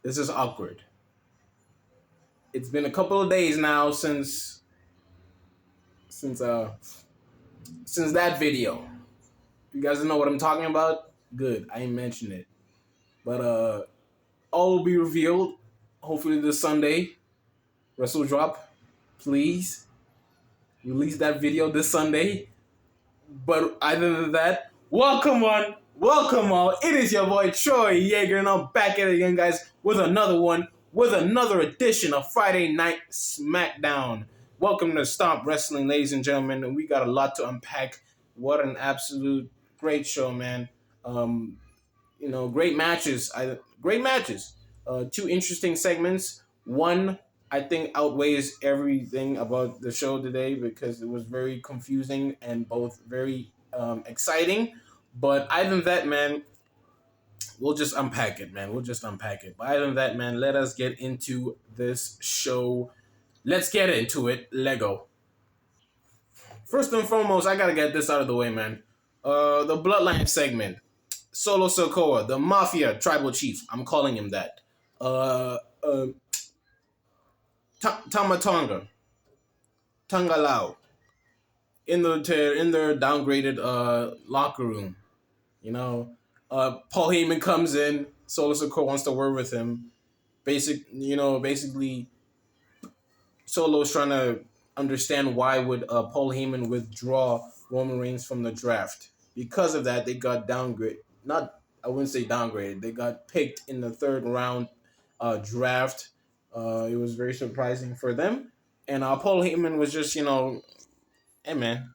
This is awkward. It's been a couple of days now since that video. You guys know what I'm talking about? Good. I ain't mentioned it. But all will be revealed hopefully this Sunday. WrestleDrop, please release that video this Sunday. But other than that, welcome all. It is your boy Troy Yeager, and I'm back at it again, guys, with another edition of Friday Night SmackDown. Welcome to Stomp Wrestling, ladies and gentlemen, and we got a lot to unpack. What an absolute great show, man. Great matches. Great matches. Two interesting segments. One, I think, outweighs everything about the show today because it was very confusing and both very exciting. But other than that, man, we'll just unpack it, man. But other than that, man, let us get into this show. Let's get into it. Lego. First and foremost, I gotta get this out of the way, man. The Bloodline segment. Solo Sikoa, the Mafia Tribal Chief. I'm calling him that. Tama Tonga Lao in their downgraded locker room. Paul Heyman comes in. Solo Sikoa wants to work with him. Basically, Solo's trying to understand why would Paul Heyman withdraw Roman Reigns from the draft. Because of that, they got downgraded. I wouldn't say downgraded. They got picked in the third round draft. It was very surprising for them. And Paul Heyman was just, hey, man,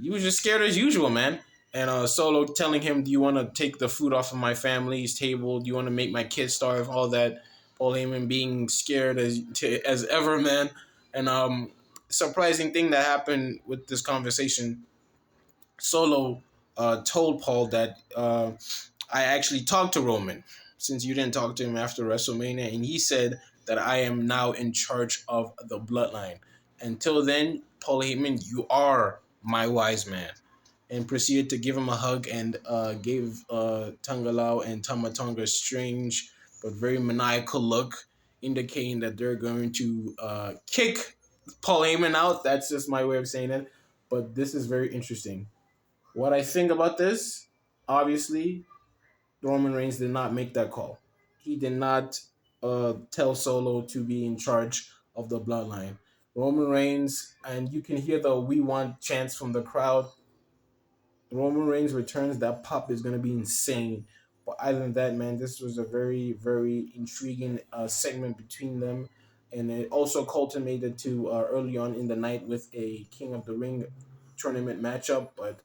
he was just scared as usual, man. And Solo telling him, do you want to take the food off of my family's table? Do you want to make my kids starve? All that. Paul Heyman being scared as ever, man. And surprising thing that happened with this conversation, Solo told Paul that I actually talked to Roman since you didn't talk to him after WrestleMania, and he said that I am now in charge of the Bloodline. Until then, Paul Heyman, you are my wise man. And proceeded to give him a hug and gave Tonga Lao and Tama Tonga a strange but very maniacal look, indicating that they're going to kick Paul Heyman out. That's just my way of saying it. But this is very interesting. What I think about this, obviously, Roman Reigns did not make that call. He did not tell Solo to be in charge of the Bloodline. Roman Reigns, and you can hear the "We Want" chants from the crowd. Roman Reigns returns, that pop is going to be insane. But other than that, man, this was a very, very intriguing segment between them. And it also culminated to early on in the night with a King of the Ring tournament matchup. But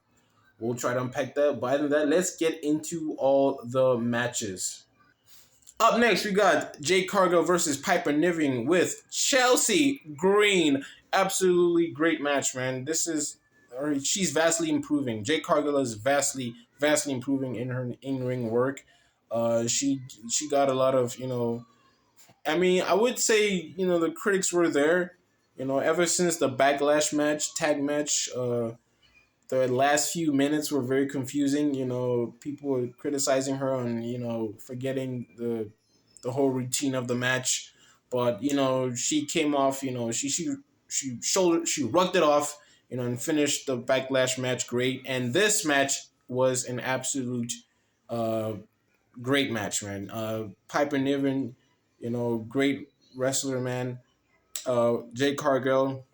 we'll try to unpack that. But other than that, let's get into all the matches. Up next, we got Jade Cargill versus Piper Ning with Chelsea Green. Absolutely great match, man. She's vastly improving. Jade Cargill is vastly improving in her in-ring work. She got a lot of, I would say, the critics were there, ever since the Backlash match, tag match. The last few minutes were very confusing. People were criticizing her on, forgetting the whole routine of the match. But, she came off, she rugged it off, and finished the Backlash match great. And this match was an absolute great match, man. Piper Niven, great wrestler, man. Jade Cargill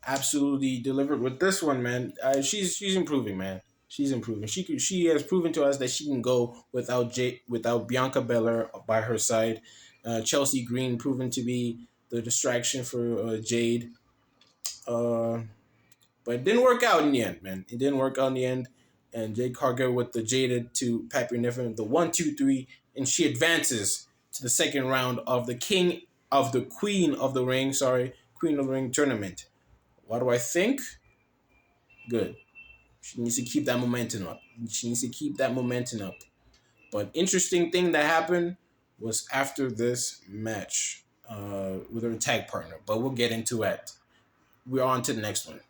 absolutely delivered with this one, man. She's improving, man. She's improving. She has proven to us that she can go without Bianca Belair by her side. Chelsea Green proven to be the distraction for Jade. But it didn't work out in the end, man. It didn't work out in the end. And Jade Cargill with the Jaded to Piper Niven, the 1-2-3, and she advances to the second round of the Queen of the Ring tournament. What do I think? Good. She needs to keep that momentum up. But interesting thing that happened was after this match with her tag partner. But we'll get into it. We're on to the next one.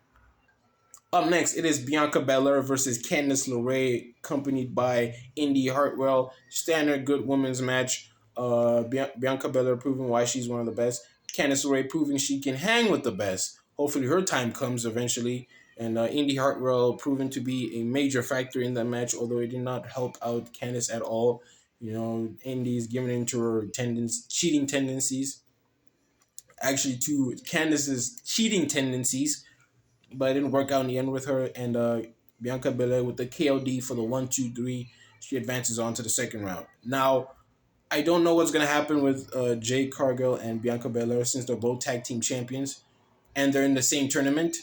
Up next, it is Bianca Belair versus Candice LeRae, accompanied by Indy Hartwell. Standard good women's match. Bianca Belair proving why she's one of the best. Candice LeRae proving she can hang with the best. Hopefully her time comes eventually. And Indy Hartwell proven to be a major factor in that match, although it did not help out Candice at all. You know, Indy's giving into her cheating tendencies. Actually, to Candice's cheating tendencies, but it didn't work out in the end with her. And Bianca Belair with the KOD for the 1-2-3. She advances on to the second round. Now, I don't know what's going to happen with Jade Cargill and Bianca Belair since they're both tag team champions and they're in the same tournament.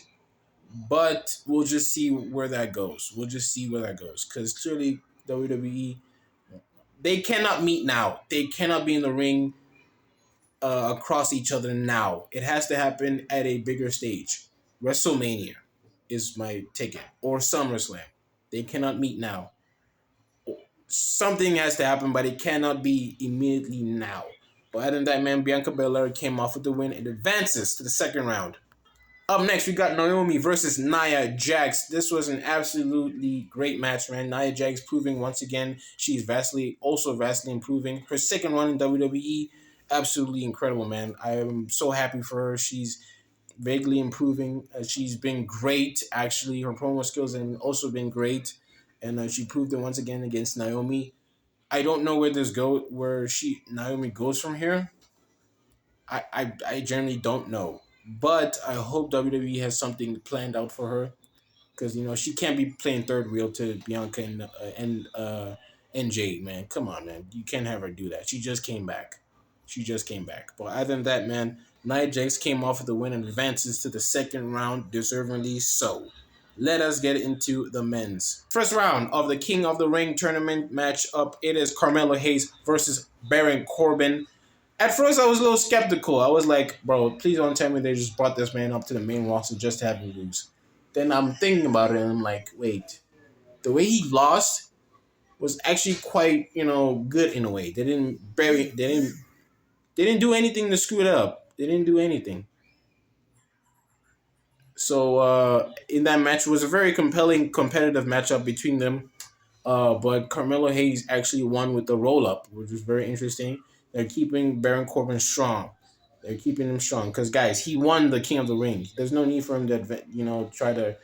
But we'll just see where that goes. We'll just see where that goes. Because clearly, WWE, they cannot meet now. They cannot be in the ring across each other now. It has to happen at a bigger stage. WrestleMania is my ticket. Or SummerSlam. They cannot meet now. Something has to happen, but it cannot be immediately now. But other than that, man, Bianca Belair came off with the win and advances to the second round. Up next, we got Naomi versus Nia Jax. This was an absolutely great match, man. Nia Jax proving once again she's vastly improving. Her second run in WWE, absolutely incredible, man. I am so happy for her. She's vaguely improving. She's been great, actually. Her promo skills have also been great, and she proved it once again against Naomi. I don't know where Naomi goes from here. I generally don't know. But I hope WWE has something planned out for her because she can't be playing third wheel to Bianca and Jade, man. Come on, man. You can't have her do that. She just came back. But other than that, man, Nia Jax came off with the win and advances to the second round, deservingly so. Let us get into the men's. First round of the King of the Ring tournament matchup. It is Carmelo Hayes versus Baron Corbin. At first, I was a little skeptical. I was like, bro, please don't tell me they just brought this man up to the main roster just to have him lose. Then I'm thinking about it, and I'm like, wait. The way he lost was actually quite, good in a way. They didn't do anything to screw it up. They didn't do anything. So in that match, it was a very compelling, competitive matchup between them. But Carmelo Hayes actually won with the roll-up, which was very interesting. They're keeping Baron Corbin strong. They're keeping him strong. Because, guys, he won the King of the Ring. There's no need for him to, try to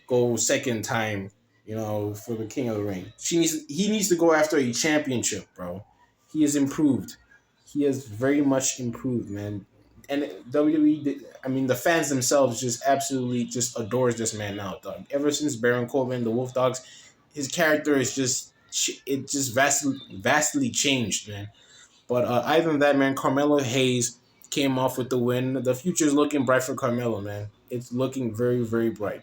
go second time, for the King of the Ring. He needs to go after a championship, bro. He has improved. He has very much improved, man. And WWE, the fans themselves just absolutely just adores this man now, dog. Ever since Baron Corbin, the Wolf Dogs, his character is just vastly changed, man. But other than that, man, Carmelo Hayes came off with the win. The future is looking bright for Carmelo, man. It's looking very, very bright.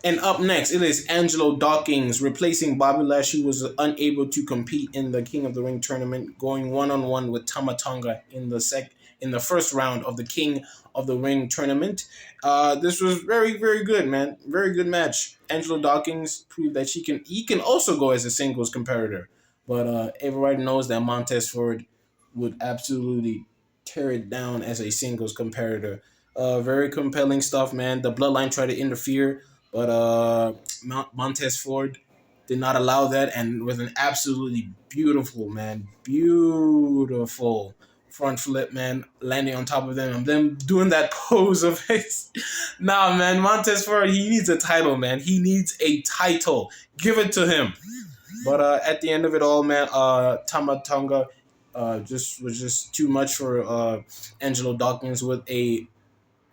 And up next, it is Angelo Dawkins replacing Bobby Lashley, who was unable to compete in the King of the Ring tournament, going one-on-one with Tonga in the first round of the King of the Ring tournament. This was very, very good, man. Very good match. Angelo Dawkins proved that he can also go as a singles competitor. But everybody knows that Montez Ford would absolutely tear it down as a singles competitor. Very compelling stuff, man. The Bloodline tried to interfere, but Montez Ford did not allow that, and with an absolutely beautiful front flip, man, landing on top of them and them doing that pose of his. Nah, man, Montez Ford, he needs a title, man. He needs a title. Give it to him. But at the end of it all, man, Tonga was just too much for Angelo Dawkins with a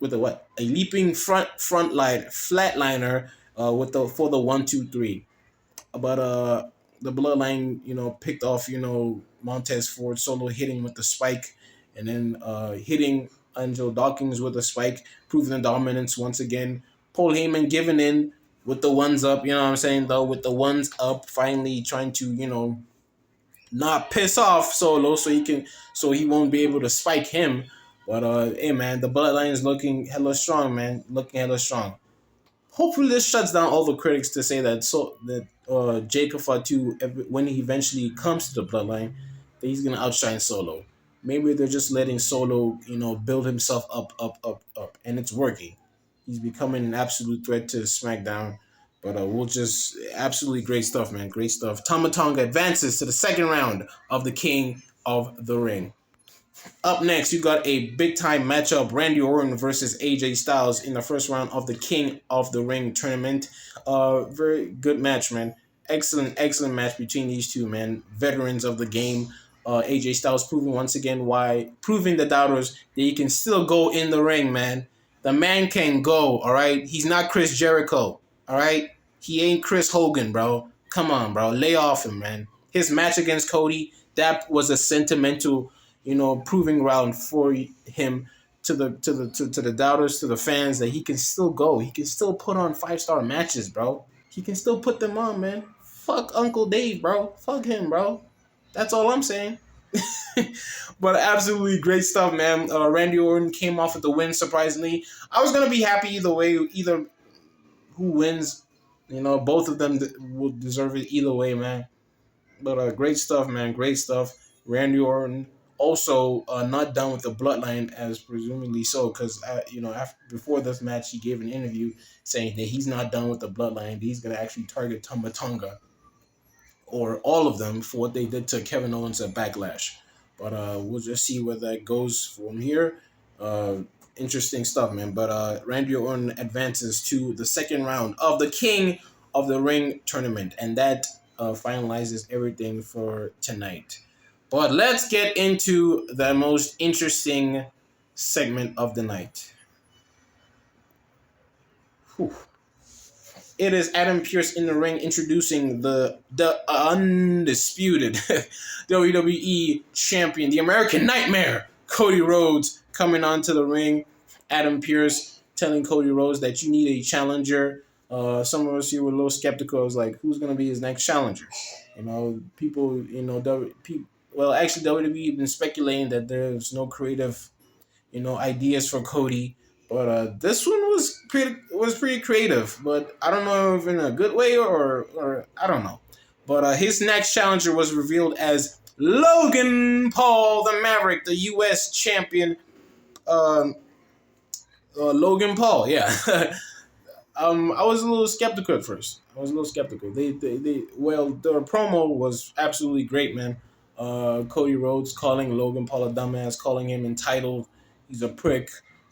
leaping flatliner for the 1-2-3. But the Bloodline, picked off, Montez Ford solo hitting with the spike, and then hitting Angelo Dawkins with a spike, proving the dominance once again. Paul Heyman giving in with the ones up, you know what I'm saying, though, with the ones up, finally trying to, not piss off Solo so he won't be able to spike him. But hey, man, the Bloodline is looking hella strong, man. Looking hella strong. Hopefully this shuts down all the critics to say that Jacob Fatu, when he eventually comes to the Bloodline, that he's gonna outshine Solo. Maybe they're just letting Solo, build himself up, and it's working. He's becoming an absolute threat to SmackDown. But absolutely great stuff, man. Great stuff. Tama Tonga advances to the second round of the King of the Ring. Up next, you got a big-time matchup, Randy Orton versus AJ Styles in the first round of the King of the Ring tournament. Very good match, man. Excellent match between these two, man. Veterans of the game. AJ Styles proving the doubters that he can still go in the ring, man. The man can go, all right? He's not Chris Jericho, all right? He ain't Chris Hogan, bro. Come on, bro. Lay off him, man. His match against Cody, that was a sentimental, proving ground for him to the doubters, to the fans, that he can still go. He can still put on 5-star matches, bro. He can still put them on, man. Fuck Uncle Dave, bro. Fuck him, bro. That's all I'm saying. But absolutely great stuff, man. Randy Orton came off with the win, surprisingly. I was going to be happy either way, either who wins. Both of them will deserve it either way, man. But great stuff, man. Great stuff. Randy Orton also not done with the Bloodline, as presumably so, because before this match, he gave an interview saying that he's not done with the Bloodline. He's going to actually target Tonga, or all of them, for what they did to Kevin Owens at Backlash. But we'll just see where that goes from here. Interesting stuff, man. But Randy Orton advances to the second round of the King of the Ring tournament, and that finalizes everything for tonight. But let's get into the most interesting segment of the night. Whew. It is Adam Pearce in the ring introducing the undisputed WWE champion, the American Nightmare, Cody Rhodes, coming onto the ring. Adam Pearce telling Cody Rhodes that you need a challenger. Some of us here were a little skeptical. I was like, who's going to be his next challenger? People, actually WWE have been speculating that there's no creative, ideas for Cody. But this one was pretty creative, but I don't know if in a good way or I don't know. But his next challenger was revealed as Logan Paul, the Maverick, the U.S. champion. Logan Paul, yeah. I was a little skeptical at first. The promo was absolutely great, man. Cody Rhodes calling Logan Paul a dumbass, calling him entitled. He's a prick.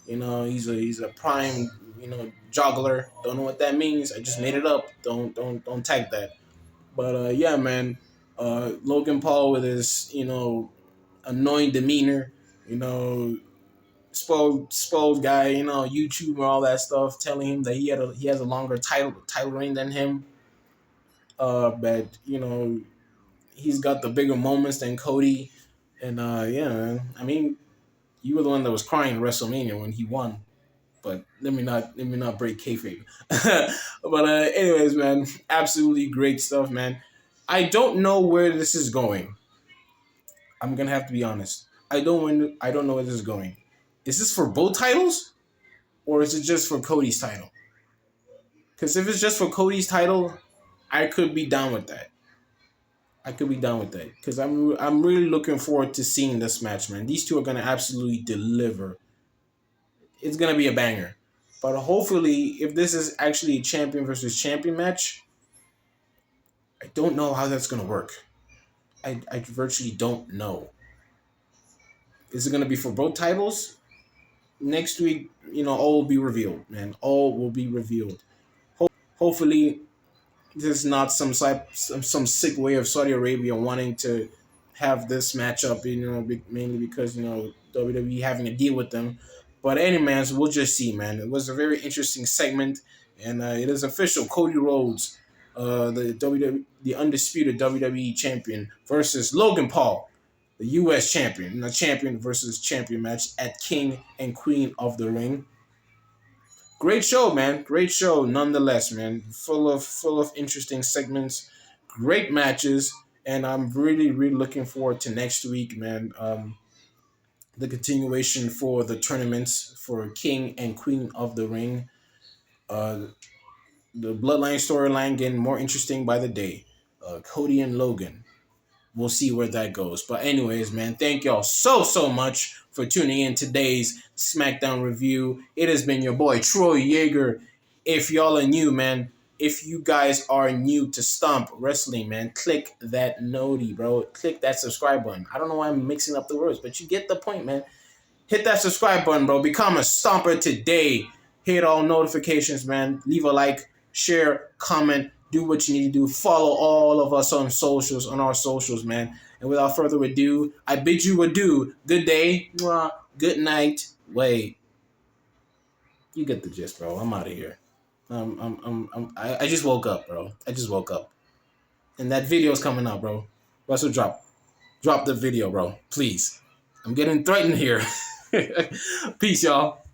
He's a prime, joggler. Don't know what that means. I just made it up. Don't tag that. But yeah, man. Logan Paul with his, annoying demeanor, spoiled guy, YouTuber, all that stuff, telling him that he has a longer title reign than him. But he's got the bigger moments than Cody, and yeah, man. I mean, you were the one that was crying at WrestleMania when he won, but let me not break kayfabe. But anyways, man, absolutely great stuff, man. I don't know where this is going. I'm gonna have to be honest. I don't know where this is going. Is this for both titles, or is it just for Cody's title? Because if it's just for Cody's title, I could be down with that. Because I'm really looking forward to seeing this match, man. These two are gonna absolutely deliver. It's gonna be a banger. But hopefully, if this is actually a champion versus champion match, I don't know how that's gonna work. I virtually don't know. Is it gonna be for both titles? Next week, all will be revealed, man. All will be revealed. Hopefully, this is not some sick way of Saudi Arabia wanting to have this matchup, mainly because, WWE having a deal with them. But anyways, we'll just see, man. It was a very interesting segment, and it is official. Cody Rhodes, the undisputed WWE champion, versus Logan Paul, the U.S. champion, in a champion versus champion match at King and Queen of the Ring. Great show, man. Great show, nonetheless, man. Full of interesting segments, great matches, and I'm really, really looking forward to next week, man. The continuation for the tournaments for King and Queen of the Ring. The Bloodline storyline getting more interesting by the day. Cody and Logan. We'll see where that goes. But anyways, man, thank y'all so much for tuning in today's SmackDown review. It has been your boy, Troy Yeager. If y'all are new, man, if you guys are new to Stomp Wrestling, man, click that noti, bro. Click that subscribe button. I don't know why I'm mixing up the words, but you get the point, man. Hit that subscribe button, bro. Become a Stomper today. Hit all notifications, man. Leave a like, share, comment, do what you need to do. Follow all of us on socials, on our socials, man. And without further ado, I bid you adieu. Good day. Good night. Wait. You get the gist, bro. I'm out of here. I just woke up, bro. I just woke up. And that video's coming out, bro. WrestleDrop. Drop the video, bro. Please. I'm getting threatened here. Peace, y'all.